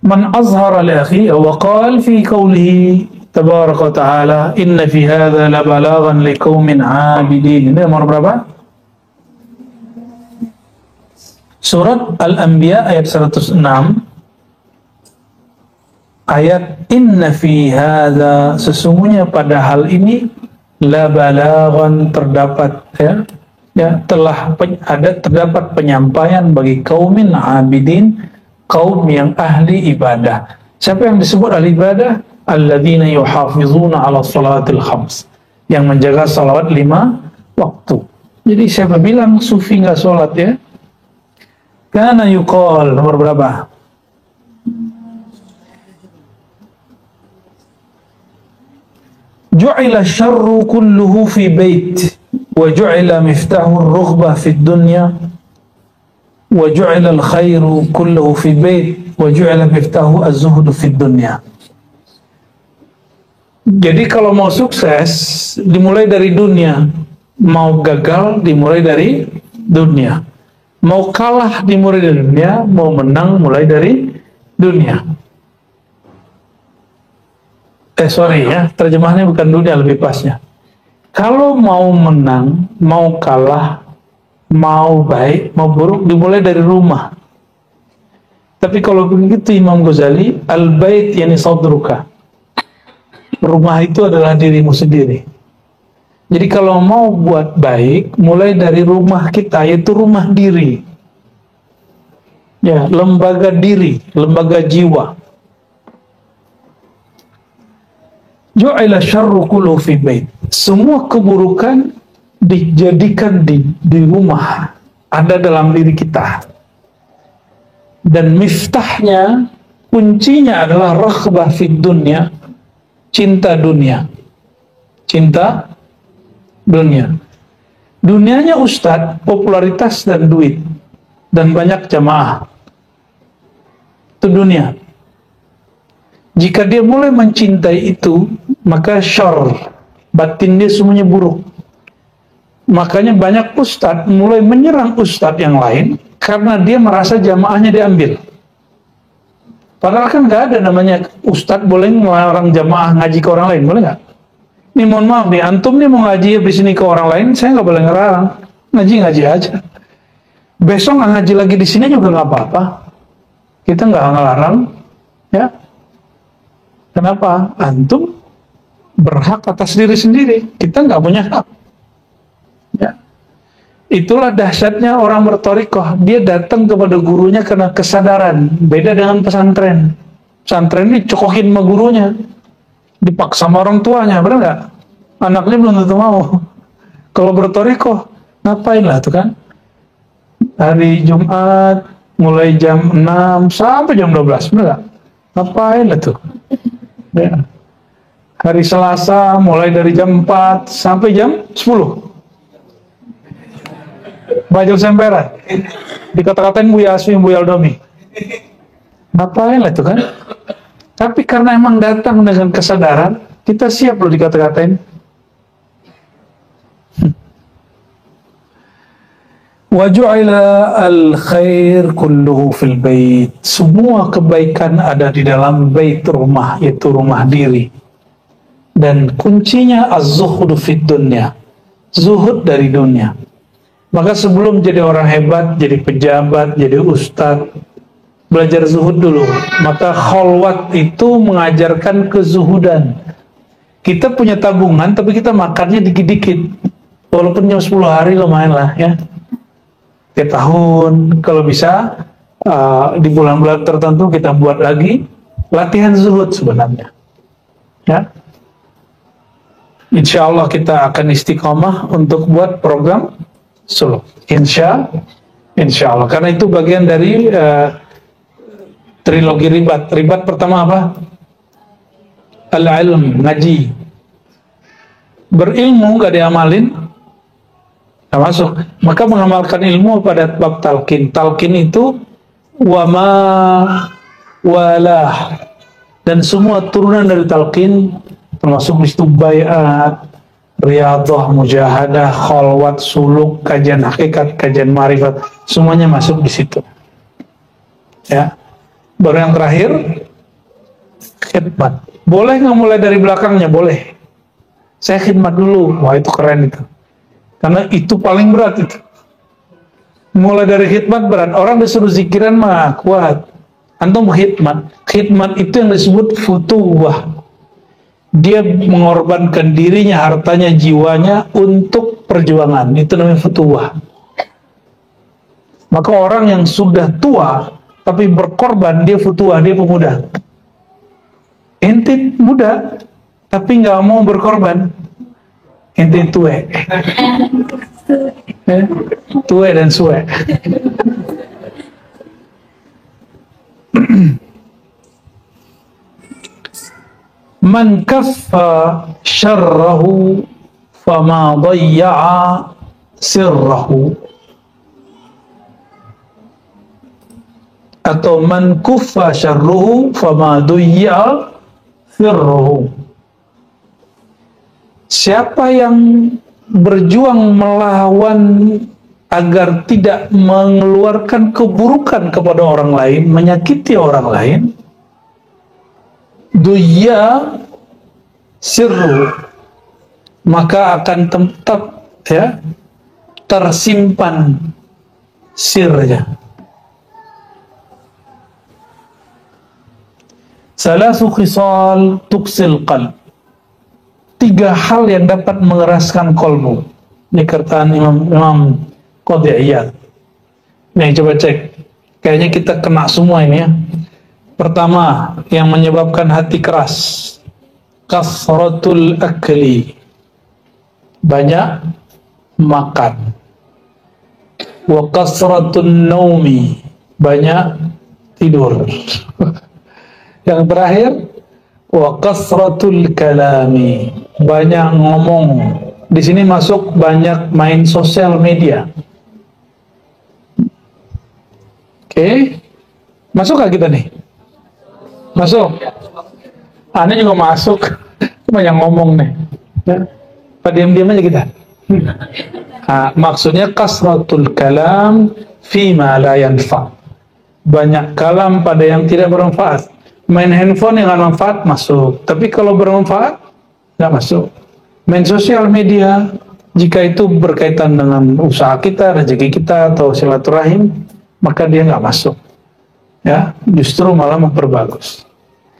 Man azhara li akhi wa qala fi qawlihi tabaraka wa ta'ala inna fi hadha la balaghan liqaumin 'abidin. Ini nomor berapa? Surat Al-Anbiya ayat 106. Ayat inna fi hadha, sesungguhnya pada hal ini la balaghan, terdapat terdapat penyampaian bagi kaumin 'abidin, kaum yang ahli ibadah. Siapa yang disebut ahli ibadah? Alladzina yuhafizuna ala salatil khams, yang menjaga salawat 5 waktu. Jadi siapa bilang sufi nggak sholat ya? Kana yuqal, nomor berapa? Ju'ila syarru kulluhu fi bait wa ju'ila miftahu ar-rughbah fi dunya wa ju'ila al-khairu kulluhu fi bait wa ju'ila miftahu az-zuhdu fid dunya. Jadi kalau mau sukses dimulai dari dunia, mau gagal dimulai dari dunia, mau kalah dimulai dari dunia, mau menang mulai dari dunia. Sorry ya, terjemahannya bukan dunia, lebih pasnya. Kalau mau menang, mau kalah, mau baik, mau buruk, dimulai dari rumah. Tapi kalau begitu Imam Ghazali, al-bait yani sadruka. Rumah itu adalah dirimu sendiri. Jadi kalau mau buat baik, mulai dari rumah kita, yaitu rumah diri. Ya, lembaga diri, lembaga jiwa. Ju'ila syarru kullu fi bait. Semua keburukan dijadikan di rumah, ada dalam diri kita. Dan miftahnya, kuncinya adalah raghbah fid dunya, cinta dunia. Cinta dunia. Dunianya ustadz, popularitas dan duit dan banyak jamaah. Itu dunia. Jika dia mulai mencintai itu, maka syarr, batin dia semuanya buruk. Makanya banyak ustadz mulai menyerang ustadz yang lain karena dia merasa jamaahnya diambil. Padahal kan nggak ada namanya ustadz boleh melarang jamaah ngaji ke orang lain, boleh nggak? Ini mohon maaf nih, antum nih mau ngaji habis ini ke orang lain, saya nggak boleh ngelarang, ngaji aja. Besok nggak ngaji lagi di sini juga nggak apa-apa, kita nggak ngelarang, ya. Kenapa? Antum berhak atas diri sendiri, kita nggak punya hak. Ya. Itulah dahsyatnya orang berthariqah, dia datang kepada gurunya karena kesadaran. Beda dengan pesantren. Pesantren dicokokin sama gurunya, dipaksa sama orang tuanya, benar nggak? Anaknya belum tentu mau. Kalau berthariqah, ngapain lah tuh kan? Hari Jumat mulai jam 6 sampai jam 12, benar nggak? Ngapain lah tuh? Ya. Hari Selasa mulai dari jam 4 sampai jam 10. Bajul semperan. Dikata-katain Buya Asmi, Buya Aldomi. Ngapain lah itu kan? Tapi karena emang datang dengan kesadaran, kita siap loh dikata-katain. Wa ju'ila al-khair kulluhu fil bait. Semua kebaikan ada di dalam bait, rumah, yaitu rumah diri. Dan kuncinya az-zuhdu fid dunya. Zuhud dari dunia. Maka sebelum jadi orang hebat, jadi pejabat, jadi ustadz, belajar zuhud dulu. Maka khalwat itu mengajarkan kezuhudan. Kita punya tabungan, tapi kita makannya dikit-dikit. Walaupun jam 10 hari lumayan lah ya. Tiap tahun kalau bisa di bulan-bulan tertentu kita buat lagi latihan zuhud sebenarnya ya. Insya Allah kita akan istiqomah untuk buat program suluk, insya Allah, karena itu bagian dari trilogi ribat pertama apa? Al-ilm, ngaji. Berilmu gak diamalin nah masuk. Maka mengamalkan ilmu pada bab talqin. Talqin itu wama walah, dan semua turunan dari talqin, termasuk di situ baiat, riyadhah, mujahadah, khalwat, suluk, kajian hakikat, kajian ma'rifat, semuanya masuk di situ. Ya. Baru yang terakhir khidmat. Boleh nggak mulai dari belakangnya? Boleh. Saya khidmat dulu. Wah, itu keren itu. Karena itu paling berat itu. Mulai dari khidmat berat. Orang disuruh zikiran mah kuat. Antum khidmat. Khidmat itu yang disebut futuwah. Dia mengorbankan dirinya, hartanya, jiwanya untuk perjuangan. Itu namanya futuwah. Maka orang yang sudah tua tapi berkorban, dia futuwah, dia pemuda. Ente muda tapi nggak mau berkorban, ente tue. Tue dan sue. Man kaffa syarrahu fama dayya'a sirrahu. atau man kuffa syarruhu fama duyya sirruhu. Siapa yang berjuang melawan agar tidak mengeluarkan keburukan kepada orang lain, menyakiti orang lain, duyya sirru, maka akan tetap tersimpan sirnya. Salasu khisal tuksil qalb. 3 hal yang dapat mengeraskan kolbu. Ini kataan Imam Qadhi Iyad. Nih coba cek. Kayaknya kita kena semua ini ya. Pertama, yang menyebabkan hati keras, kasratul akli, banyak makan. Wa kasratun naumi, banyak tidur. Yang terakhir, wa kasratul kalami, banyak ngomong. Di sini masuk banyak main sosial media. Oke. Masuk gak kita nih? Masuk. Ini juga masuk. Banyak ngomong nih. Ya. Pak diam-diam aja kita. Maksudnya kasratul kalam fima la yanfa. Banyak kalam pada yang tidak bermanfaat. Main handphone yang nggak manfaat masuk, tapi kalau bermanfaat nggak masuk. Main sosial media jika itu berkaitan dengan usaha kita, rezeki kita atau silaturahim, maka dia nggak masuk. Ya, justru malah memperbagus.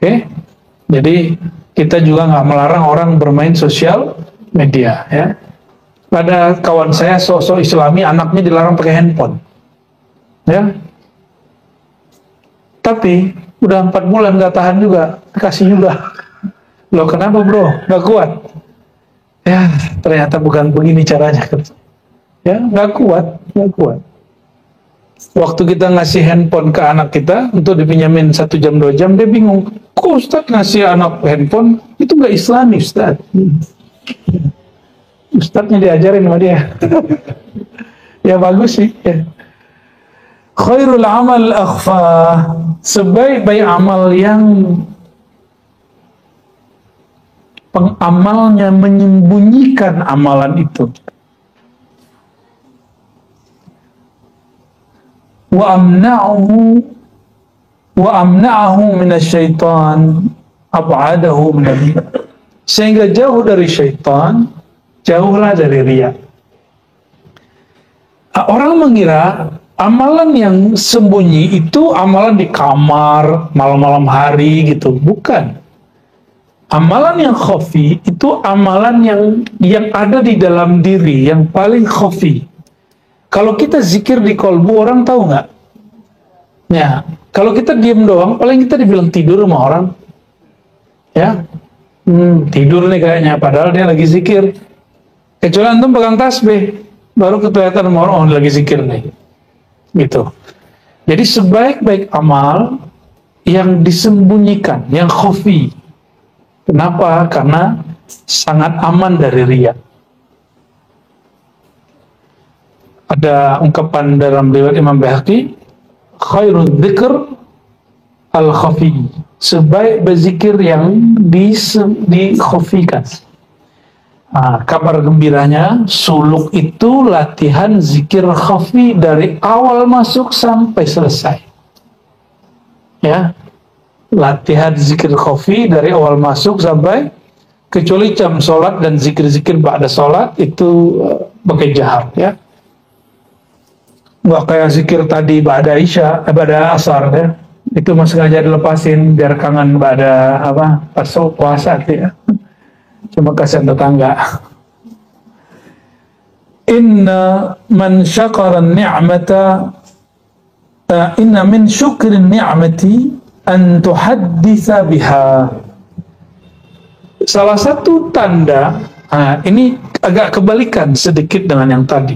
Oke, jadi kita juga nggak melarang orang bermain sosial media. Ya, pada kawan saya sosok Islami anaknya dilarang pakai handphone. Ya, tapi udah 4 bulan gak tahan juga, kasih juga. Loh kenapa bro? Gak kuat? Ya ternyata bukan begini caranya. Ya gak kuat. Waktu kita ngasih handphone ke anak kita untuk dipinjamin 1 jam 2 jam, dia bingung. Kok Ustadz ngasih anak handphone? Itu gak Islami Ustadz. Ustadznya diajarin sama dia. Ya bagus sih ya. Khairul amal akhfa, sebaik-baik amal yang pengamalnya menyembunyikan amalan itu. Wa amna'ahu minasyaitan ab'adahu min, sehingga jauh dari syaitan, jauhlah dari riya. Orang mengira amalan yang sembunyi itu amalan di kamar, malam-malam hari gitu. Bukan. Amalan yang khafi itu amalan yang ada di dalam diri, yang paling khafi. Kalau kita zikir di kolbu, orang tahu nggak? Ya, kalau kita diem doang, paling kita dibilang tidur sama orang. Ya, tidur nih kayaknya, padahal dia lagi zikir. Kecuali antum pegang tasbih, baru kelihatan sama orang, lagi zikir nih. Gitu. Jadi sebaik-baik amal yang disembunyikan, yang khafi. Kenapa? Karena sangat aman dari riya. Ada ungkapan dalam riwayat Imam Baihaqi, khairul dzikr al-khafi, sebaik berzikir yang dikhafikan. Kabar gembiranya, suluk itu latihan zikir khafi dari awal masuk sampai selesai. Ya, latihan zikir khafi dari awal masuk sampai, kecuali jam sholat dan zikir-zikir ba'da sholat itu pakai jahar. Ya, nggak kayak zikir tadi ba'da isya, ba'da asar ya. Itu mas sengaja dilepasin biar kangen ba'da pas puasa ya. Cuma kasihan tetangga. Inna man syakara ni'mata, inna min syukri ni'mati an tuhadditsa biha. Salah satu tanda, ini agak kebalikan sedikit dengan yang tadi.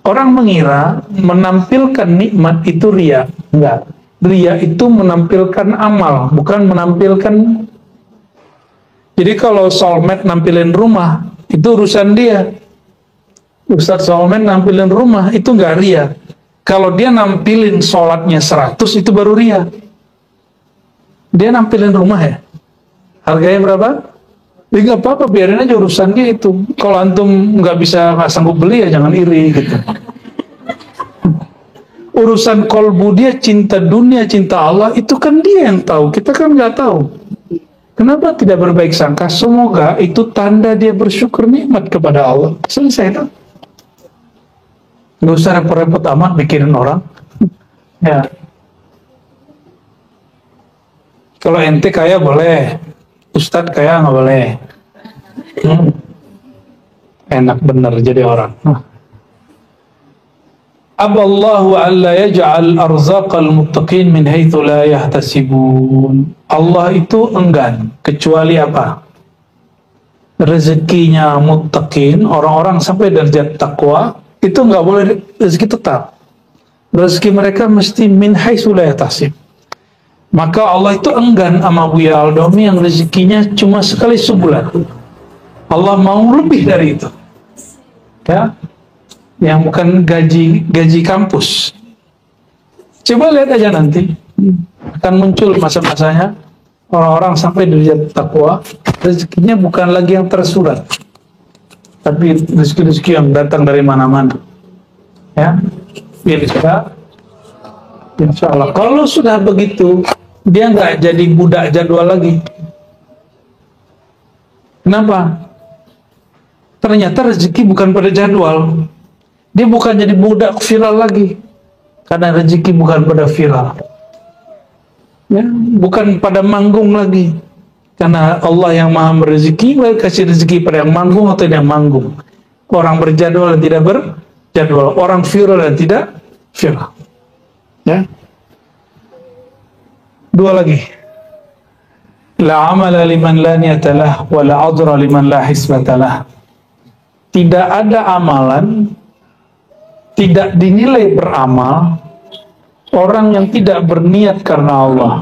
Orang mengira menampilkan nikmat itu riya. Enggak. Riya itu menampilkan amal, bukan menampilkan. Jadi kalau soulmate nampilin rumah, itu urusan dia. Ustadz soulmate nampilin rumah, itu nggak ria. Kalau dia nampilin sholatnya 100 itu baru ria. Dia nampilin rumah ya, harganya berapa? Ya nggak apa-apa, biarin aja urusan dia itu. Kalau antum nggak sanggup beli ya jangan iri gitu. Urusan kolbu dia, cinta dunia, cinta Allah, itu kan dia yang tahu, kita kan nggak tahu. Kenapa tidak berbaik sangka? Semoga itu tanda dia bersyukur nikmat kepada Allah. Selesai kan? Nggak usah repot-repot amat mikirin orang. Ya. Kalau ente kaya boleh, ustadz kaya nggak boleh. Enak bener jadi orang. Aballahu alla yaj'al arzaqal muttaqin min haitsu la yahtasibun. Allah itu enggan kecuali apa? Rezekinya muttaqin, orang-orang sampai derajat takwa, itu nggak boleh rezeki tetap. Rezeki mereka mesti min haitsu la yahtasib. Maka Allah itu enggan sama Buya Aldomi yang rezekinya cuma sekali sebulan. Allah mau lebih dari itu. Ya. Yang bukan gaji kampus. Coba lihat aja nanti. Akan muncul masa-masanya orang-orang sampai derajat takwa, rezekinya bukan lagi yang tersurat, tapi rezeki-rezeki yang datang dari mana-mana. Ya, insya Allah. Kalau sudah begitu, dia nggak jadi budak jadwal lagi. Kenapa? Ternyata rezeki bukan pada jadwal. Dia bukan jadi budak viral lagi, karena rezeki bukan pada viral. Ya, bukan pada manggung lagi, karena Allah yang maha merezeki, kasih rezeki pada yang manggung atau yang manggung. Orang berjadwal dan tidak berjadwal, orang viral dan tidak viral. Ya. Dua lagi. La amala liman la niyatalah wa la adra liman la hisbatalah. Tidak ada amalan, tidak dinilai beramal orang yang tidak berniat karena Allah.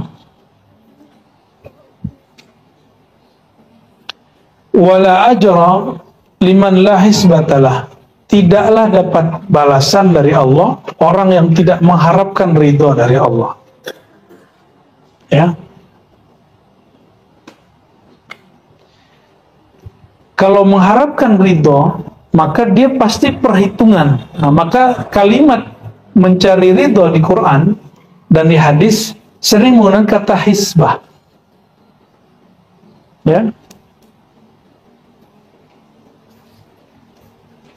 Wala ajra liman la hisbatalah. Tidaklah dapat balasan dari Allah orang yang tidak mengharapkan ridho dari Allah. Ya. Kalau mengharapkan ridho, maka dia pasti perhitungan. Nah, maka kalimat mencari ridho di Quran dan di hadis sering menggunakan kata hisbah. Ya.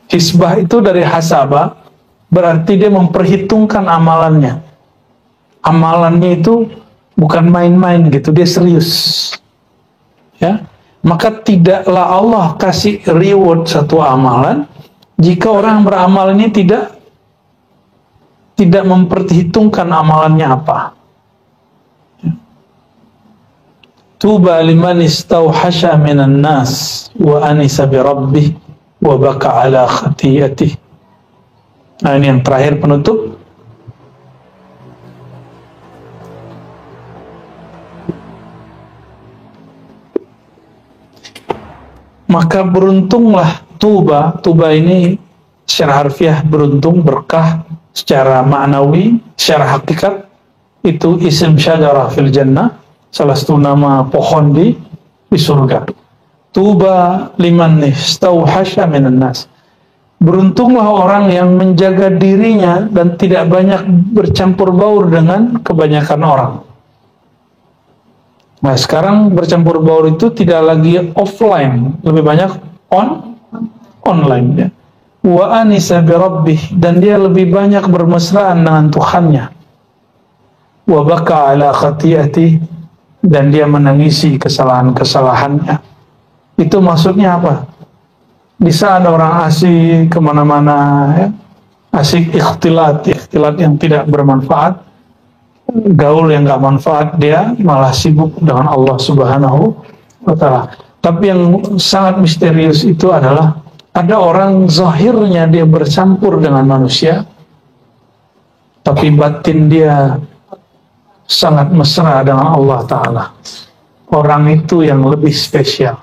Hisbah itu dari hasabah, berarti dia memperhitungkan amalannya. Amalannya itu bukan main-main gitu, dia serius. Ya. Maka tidaklah Allah kasih reward satu amalan jika orang beramal ini tidak memperhitungkan amalannya apa. Tuba liman istauhasha minan nas wa anisa bi rabbih wa baka ala khatiyatih. Nah, ini yang terakhir penutup. Maka beruntunglah tuba. Tuba ini secara harfiah beruntung, berkah. Secara maknawi, secara hakikat itu isim syajarah fil jannah, salah satu nama pohon di surga. Tuba liman istauhasha minan nas. Beruntunglah orang yang menjaga dirinya dan tidak banyak bercampur baur dengan kebanyakan orang. Nah, sekarang bercampur baur itu tidak lagi offline, lebih banyak online ya. Wa anisa bi rabbih, dan dia lebih banyak bermesraan dengan Tuhannya. Wa baka ala khati'ati, dan dia menangisi kesalahan-kesalahannya. Itu maksudnya apa? Di saat orang asik kemana-mana ya, asik ikhtilat yang tidak bermanfaat, gaul yang nggak manfaat, dia malah sibuk dengan Allah Subhanahu wa Ta'ala. Tapi yang sangat misterius itu adalah ada orang zahirnya dia bercampur dengan manusia, tapi batin dia sangat mesra dengan Allah Ta'ala. Orang itu yang lebih spesial.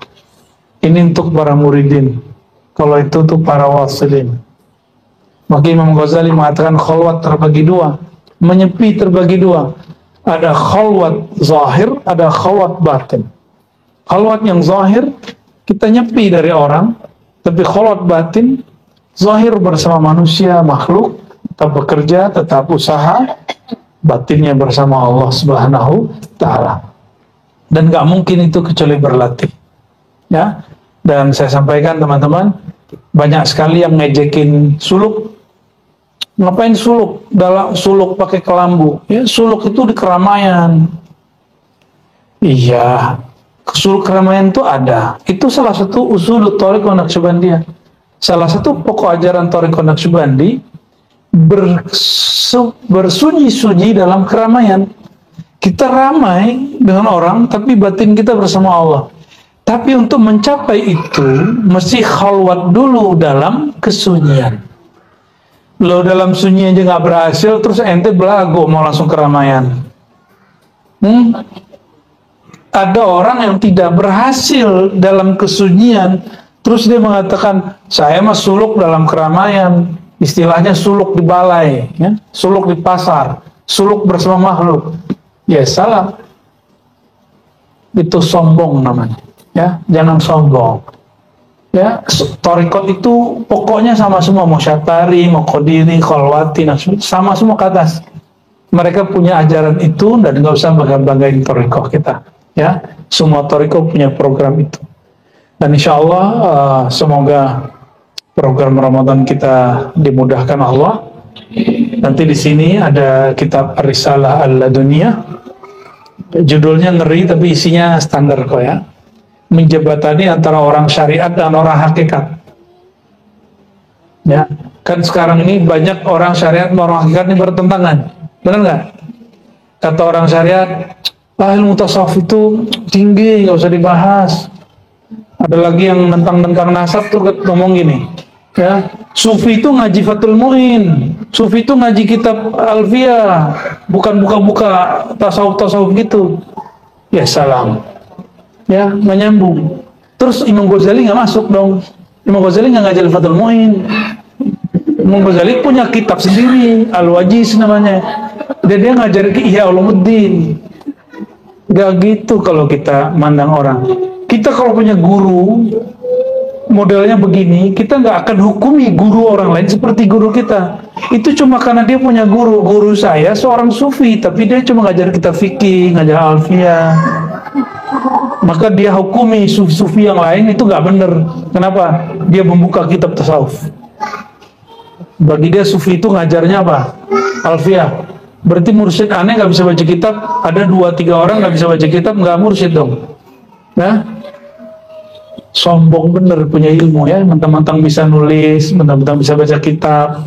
Ini untuk para muridin, kalau itu untuk para wasilin. Maka Imam Ghazali mengatakan khalwat terbagi dua, menyepi terbagi dua. Ada khalwat zahir, ada khalwat batin. Khalwat yang zahir, kita nyepi dari orang, tapi khalwat batin, zahir bersama manusia, makhluk, tetap bekerja, tetap usaha, batinnya bersama Allah Subhanahu Ta'ala. Dan gak mungkin itu kecuali berlatih. Ya, dan saya sampaikan teman-teman, banyak sekali yang ngejekin suluk. Ngapain suluk? Dalam suluk pakai kelambu. Ya, suluk itu di keramaian. Iya, suluk keramaian itu ada. Itu salah satu usul Thariqah Naqsyabandiyah. Salah satu pokok ajaran Thariqah Naqsyabandi, bersunyi-sunyi dalam keramaian. Kita ramai dengan orang, tapi batin kita bersama Allah. Tapi untuk mencapai itu, mesti khalwat dulu dalam kesunyian. Lo dalam sunyi aja nggak berhasil, terus ente belago mau langsung keramaian. Ada orang yang tidak berhasil dalam kesunyian, terus dia mengatakan, saya mah suluk dalam keramaian. Istilahnya suluk di balai, ya? Suluk di pasar, suluk bersama makhluk. Ya salah. Itu sombong namanya. Ya, jangan sombong. Ya, Thariqat itu pokoknya sama semua, mau Syatari, mau Qadiri, Khalwati, sama semua ke atas. Mereka punya ajaran itu dan nggak usah bangga-banggain Thariqah kita. Ya, semua Thariqah punya program itu. Dan insya Allah semoga program Ramadan kita dimudahkan Allah. Nanti di sini ada kitab Risalah Al-Laduniyah. Judulnya ngeri tapi isinya standar kok ya. Menjembatani antara orang syariat dan orang hakikat. Ya, kan sekarang ini banyak orang syariat dan orang hakikat ini bertentangan. Benar nggak? Kata orang syariat, ilmu tasawuf itu tinggi, nggak usah dibahas. Ada lagi yang nentang-nentang nasab tuh ngomong gini, ya, Sufi itu ngaji Fathul Mu'in, Sufi itu ngaji kitab Alfiyah, bukan buka-buka tasawuf-tasawuf gitu. Ya salam. Ya, nggak nyambung. Terus Imam Ghazali nggak masuk dong. Imam Ghazali nggak ngajar Fathul Mu'in. Imam Ghazali punya kitab sendiri, Al-Wajiz namanya. Dan dia ngajar Ihya Ulumuddin. Gak gitu kalau kita mandang orang. Kita kalau punya guru, modelnya begini, kita nggak akan hukumi guru orang lain seperti guru kita. Itu cuma karena dia punya guru. Guru saya seorang sufi, tapi dia cuma ngajar kitab fikih, ngajar Alfiyah. Maka dia hukumi sufi-sufi yang lain itu nggak benar. Kenapa? Dia membuka kitab tasawuf. Bagi dia sufi itu ngajarnya apa? Alfiyah. Berarti mursyid aneh nggak bisa baca kitab. Ada 2-3 orang nggak bisa baca kitab, nggak mursyid dong. Nah, sombong bener punya ilmu ya. Mentang-mentang bisa nulis, mentang-mentang bisa baca kitab.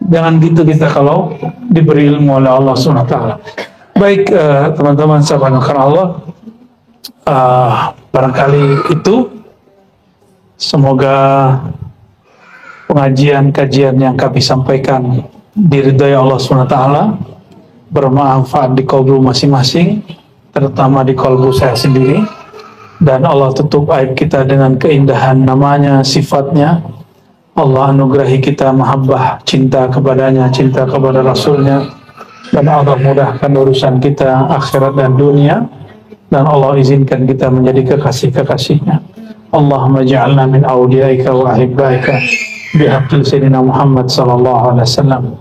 Jangan gitu kita kalau diberi ilmu oleh Allah SWT. Baik teman-teman sahabat Allah. Barangkali itu, semoga pengajian-kajian yang kami sampaikan diridhai Allah SWT, bermanfaat di qalbu masing-masing, terutama di qalbu saya sendiri, dan Allah tutup aib kita dengan keindahan namanya, sifatnya. Allah anugerahi kita mahabbah, cinta kepadanya, cinta kepada Rasulnya, dan Allah mudahkan urusan kita akhirat dan dunia. Dan Allah izinkan kita menjadi kekasih-kekasihnya. Allahumma ja'alna min awliyaika wa ahibbaika bihaqqi sayyidina Muhammad sallallahu alaihi wasallam.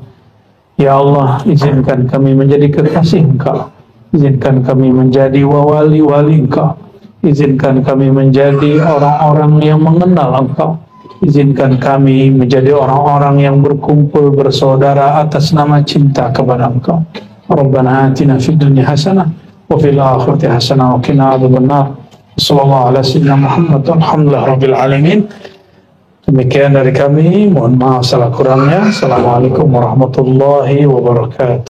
Ya Allah, izinkan kami menjadi kekasih Engkau. Izinkan kami menjadi wali-wali Engkau. Izinkan kami menjadi orang-orang yang mengenal Engkau. Izinkan kami menjadi orang-orang yang berkumpul bersaudara atas nama cinta kepada Engkau. Rabbana atina fid dunya hasanah wa fil akhirati hasanah wa qina adzabannar. Sallallahu ala sayyidina Muhammad walhamdulillahi rabbil alamin. Demikian dari kami, mohon maaf salah kurangnya. Assalamualaikum warahmatullahi wabarakatuh.